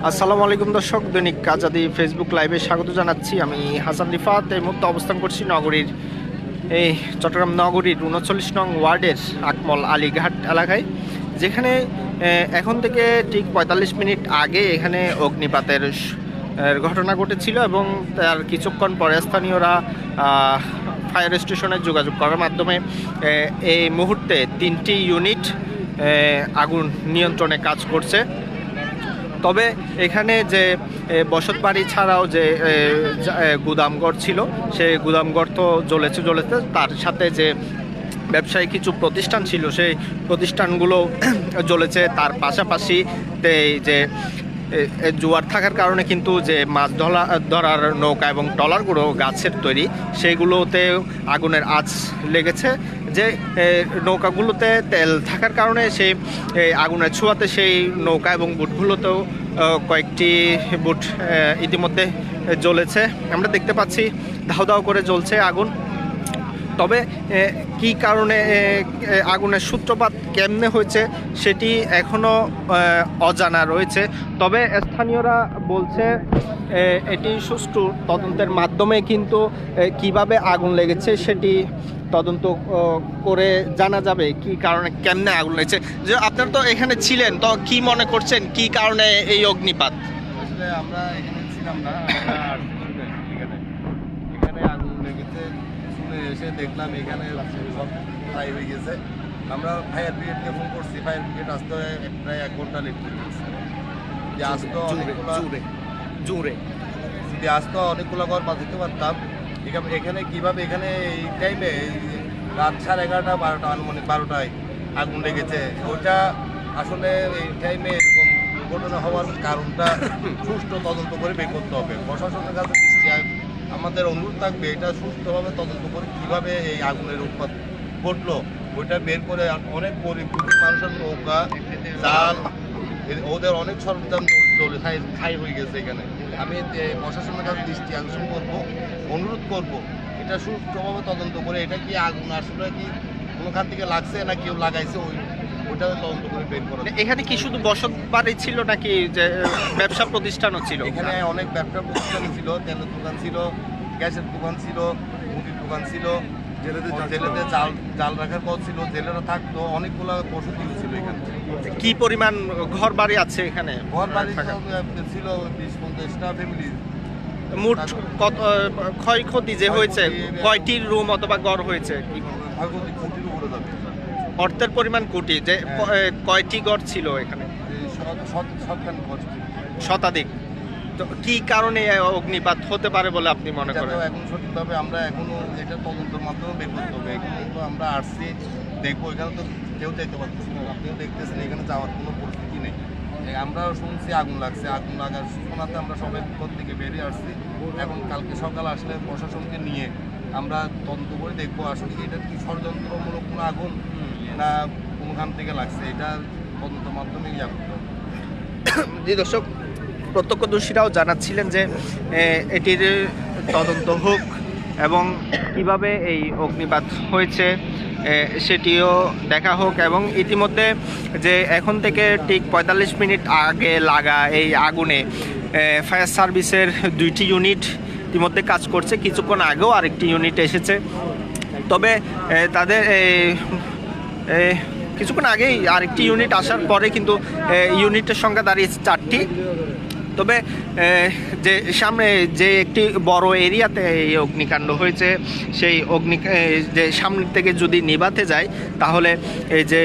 আসসালামু আলাইকুম দর্শক, দৈনিক আজাদী ফেসবুক লাইভে স্বাগত জানাচ্ছি। আমি হাসান রিফাত। এই মুহূর্তে অবস্থান করছি নগরীর চট্টগ্রাম নগরীর ৩৯ নং ওয়ার্ডের আকমল আলীঘাট এলাকায়, যেখানে এখন থেকে ঠিক ৪৫ মিনিট আগে এখানে অগ্নিপাতের ঘটনা ঘটেছিল এবং তার কিছুক্ষণ পরে স্থানীয়রা ফায়ার স্টেশনে যোগাযোগ করার মাধ্যমে এই মুহূর্তে ৩টি ইউনিট আগুন নিয়ন্ত্রণে কাজ করছে। তবে এখানে যে বসতবাড়ি ছাড়াও যে গুদামঘর ছিল, সেই গুদামঘর তো জ্বলেছে, তার সাথে যে ব্যবসায়ী কিছু প্রতিষ্ঠান ছিল সেই প্রতিষ্ঠানগুলো জ্বলেছে। তার পাশাপাশি যে জোয়ার থাকার কারণে কিন্তু যে মাছ ধরার নৌকা এবং ট্রলারগুলো গাছের তৈরি, সেইগুলোতে আগুনের আঁচ লেগেছে। যে নৌকাগুলোতে তেল থাকার কারণে সেই আগুনের ছোঁয়াতে সেই নৌকা এবং বুটগুলোতেও কয়েকটি বুট ইতিমধ্যে জ্বলেছে। আমরা দেখতে পাচ্ছি ধাউ ধাউ করে জ্বলছে আগুন। তবে কি কারণে আগুনের সূত্রপাত কেমনে হয়েছে সেটি এখনও অজানা রয়েছে। তবে স্থানীয়রা বলছে এটি সুষ্ঠু তদন্তের মাধ্যমে কিন্তু কিভাবে আগুন লেগেছে সেটি তদন্ত করে জানা যাবে কি কারণে কেমনে আগুন লেগেছে। যে আপনারা তো এখানে ছিলেন, তো কি মনে করছেন কি কারণে এই অগ্নিপাত? আসলে আমরা এখানে ছিলাম না, এখানে আগুন লেগেছে শুনে এসে দেখলাম এখানে সব ফ্রাই হয়ে গেছে। আমরা ফায়ার ব্রিগেডকে ফোন করছি, ফায়ার ব্রিগেড আসতে প্রায় 1 ঘন্টা লেট করে গেছে। যে আসতো অনেকগুলো ঘর বাঁচাতে পারতাম। এখানে কীভাবে এখানে এই টাইমে রাত 11:30 12টা আনুমানিক 12টায় আগুন লেগেছে, ওইটা আসলে এই টাইমে এরকম ঘটনা হওয়ার কারণটা সুষ্ঠু তদন্ত করে বের করতে হবে। প্রশাসনের কাছে আমাদের অনুরোধ থাকবে এটা সুষ্ঠুভাবে তদন্ত করে কীভাবে এই আগুনের উৎপাত ঘটলো ওইটা বের করে। অনেক গরিব মানুষের নৌকা, জাল, ওদের অনেক সরঞ্জাম ছাই হয়ে গেছে এখানে। আমি প্রশাসনের কাছে দৃষ্টি আকর্ষণ করবো, অনুরোধ করব এটা সুষ্ঠুভাবে তদন্ত করে এটা কি আগুন আসলে কি কোনোখান থেকে লাগছে না কেউ লাগাইছে ওইটা তদন্ত করে বের করে। এখানে কি শুধু বসত বাড়ি ছিল নাকি যে ব্যবসা প্রতিষ্ঠানও ছিল? এখানে অনেক ব্যবসা প্রতিষ্ঠান ছিল, তেলের দোকান ছিল, গ্যাসের দোকান ছিল, মুদির দোকান ছিল, জেলেদের জাল রাখার পর ছিল, জেলেরা থাকতো, অনেকগুলো বসতি ছিল এখানে। কি পরিমাণ ঘর বাড়ি আছে এখানে? ঘর বাড়ি ছিল 20-50টা ফ্যামিলি। মোট কত ক্ষয়ক্ষতি যে হয়েছে, কয়টি রুম অথবা ঘর হয়েছে? ক্ষয়ক্ষতি কোটির উপরে যাবে। অর্থের পরিমাণ কোটি। যে কয়টি ঘর ছিল এখানে? শতাধিক। তো কি কারণে অগ্নিপাত হতে পারে বলে আপনি মনে করেন? এখন সঠিকভাবে আমরা এখনো এটা তদন্তের মাধ্যমে বের করতে হবে। এখানে তো আমরা আসছি দেখবো, এখানে তো কেউ যাইতে পারতেছি না, আপনিও দেখতেছেন এখানে যাওয়ার কোনো পরিস্থিতি নেই। আমরা শুনছি আগুন লাগছে, আগুন লাগার শোনাতে আমরা সবাই ঘর থেকে বেরিয়ে আসছি। এখন কালকে সকাল আসলে প্রশাসনকে নিয়ে আমরা তদন্ত করে দেখবো আসলে এটা কি ষড়যন্ত্রমূলক কোনো আগুন না কোনোখান থেকে লাগছে, এটা তদন্তের মাধ্যমেই করতে হবে। জি দর্শক, প্রত্যক্ষদর্শীরাও জানাচ্ছিলেন যে এটির তদন্ত হোক এবং কিভাবে এই অগ্নিপাত হয়েছে সেটিও দেখা হোক। এবং ইতিমধ্যে যে এখন থেকে ঠিক ৪৫ মিনিট আগে লাগা এই আগুনে ফায়ার সার্ভিসের 2টি ইউনিট ইতিমধ্যে কাজ করছে। কিছুক্ষণ আগেও আরেকটি ইউনিট এসেছে। তবে তাদের কিছুক্ষণ আগেই আরেকটি ইউনিট আসার পরে কিন্তু ইউনিটের সংখ্যা দাঁড়িয়েছে 4টি। তবে যে সামনে যে একটি বড় এরিয়াতে এই অগ্নিকাণ্ড হয়েছে, সেই যে সামনে থেকে যদি নিভাতে যায় তাহলে এই যে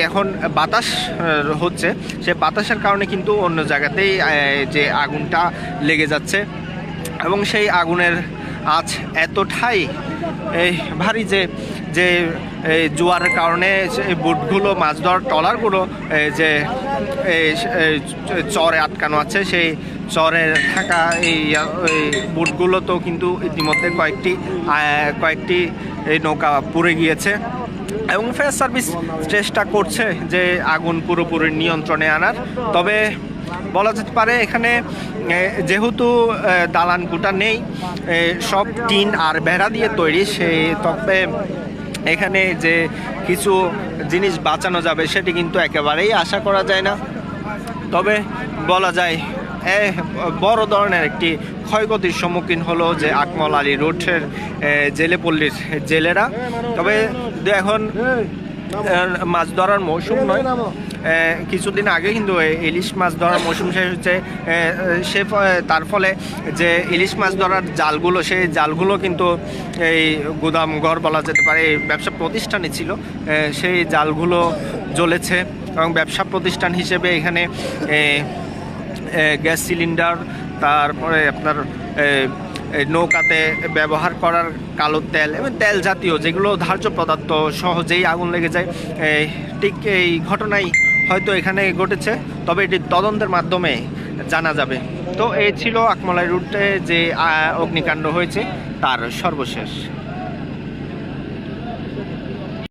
এখন বাতাস হচ্ছে, সে বাতাসের কারণে কিন্তু অন্য জায়গাতেই যে আগুনটা লেগে যাচ্ছে এবং সেই আগুনের আঁচ এতটাই ভারী যে জোয়ারের কারণে বুটগুলো, মাছ ধরার ট্রলারগুলো যে চরে আটকানো আছে, সেই চরে থাকা এই বুটগুলো তো কিন্তু ইতিমধ্যে কয়েকটি এই নৌকা পুড়ে গিয়েছে এবং ফায়ার সার্ভিস চেষ্টা করছে যে আগুন পুরোপুরি নিয়ন্ত্রণে আনার। তবে বলা যেতে পারে এখানে যেহেতু দালান কোঠা নেই, সব টিন আর বেড়া দিয়ে তৈরি, তবে এখানে যে কিছু জিনিস বাঁচানো যাবে সেটি কিন্তু একেবারেই আশা করা যায় না। তবে বলা যায় বড় ধরনের একটি ক্ষয়ক্ষতির সম্মুখীন হলো যে আকমল আলী রোডের জেলেপল্লীর জেলেরা। তবে এখন মাছ ধরার মৌসুম নয়, কিছুদিন আগে কিন্তু ইলিশ মাছ ধরার মৌসুম শেষ হচ্ছে, তার ফলে যে ইলিশ মাছ ধরার জালগুলো, সেই জালগুলো কিন্তু এই গুদাম ঘর বলা যেতে পারে ব্যবসা প্রতিষ্ঠানই ছিল, সেই জালগুলো জ্বলেছে। এবং ব্যবসা প্রতিষ্ঠান হিসেবে এখানে গ্যাস সিলিন্ডার, তারপরে আপনার নৌকাতে ব্যবহার করার কালো তেল এবং তেল জাতীয় যেগুলো ধার্য পদার্থ সহজেই আগুন লেগে যায়। ঠিক এই ঘটনাই হয়তো এখানে ঘটেছে, তবে এটি তদন্তের মাধ্যমে জানা যাবে। তো এই ছিল আকমল আলী রুটে যে অগ্নিকাণ্ড হয়েছে তার সর্বশেষ।